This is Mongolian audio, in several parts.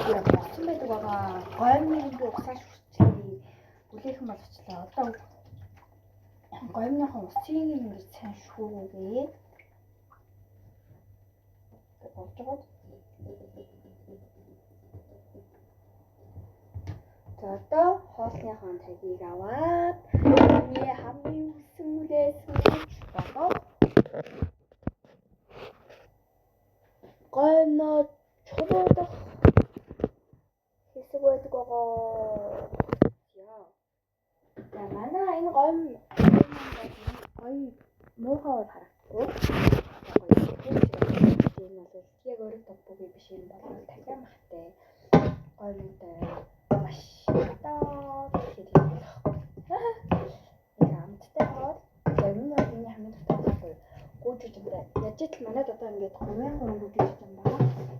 яа болсон байдаг байгаа. Гомны би усаа шүрчлээ. Бүлээхэн болгочлаа. Одоо гомныхон усыг ингэж сайн шүүгээд болж байгаа. За одоо хоолныхон цагийг аваад миний хамгийн хүссэн үлээс болоод гомно чулуудах хэсэг байдаг байгаа. Яа. За манай энэ гоё муухай харагдав. Энэ бол яг өөрөө топгүй биш юм болов дахиад махтай. Гоймтой маш таа тэгэхээр амттай хаад энэ хамгийн дуртай гүйж байгаа. Яаж ч манайд одоо ингээд 3 гүйж байгаа.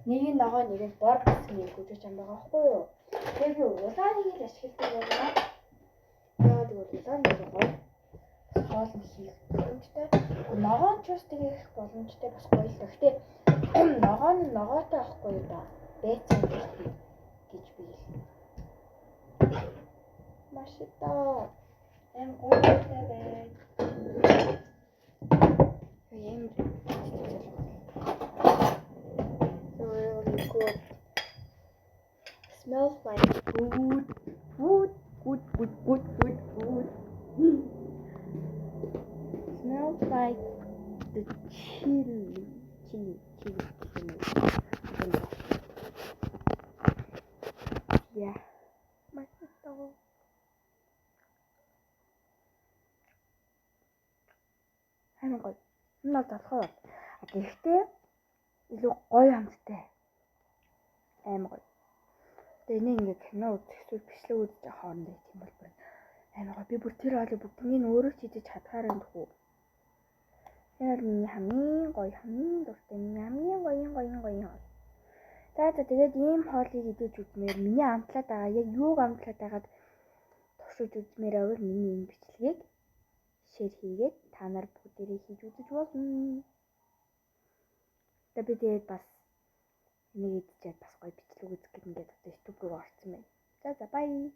Нэг нь ногоо нэг нь бор гэсэн нэг гүйж байгаа байхгүй юу? Тэгээ би улааныг л ашигладаг байна. Яа тэгвэл улаан нэг гоё хоол хийх боломжтой. Ногоон ч бас тэгэх боломжтой бас гоё л. Гэхдээ ногоотой авахгүй юу да. Бэцэн гэж би маш таа эм гойтой бай. Эм really good. Smells like food. Good. Smells like the chili. Yeah. 맛있어. 하는 거 정말 다 커요. гэхдээ илүү гоё хамттай. Амар гоё. Тэгээ нэг ингэ кино үзэх эсвэл бичлэг үзэх хоорондоо тийм бол бүр амар гоё. Би бүр тэр хоолыг бүгднийг өөрөө ч хийж чадхаар юм дгүй. Тэр миний хамгийн дуртай хамгийн гоё. За тэгээд ийм хоолыг идэж үзмээр миний амтлаад байгаа. Яг юуг амтлаад байгаад туршиж үзмээр авал миний энэ бичлэгийг шеэр хийгээд та нар бүгдээрээ хийж үзэж болно. Тэгээд бас энийг идчихээд бас гоё бичлэг үзэх гэдэг ингээд одоо YouTube руу орсон байна. За bye.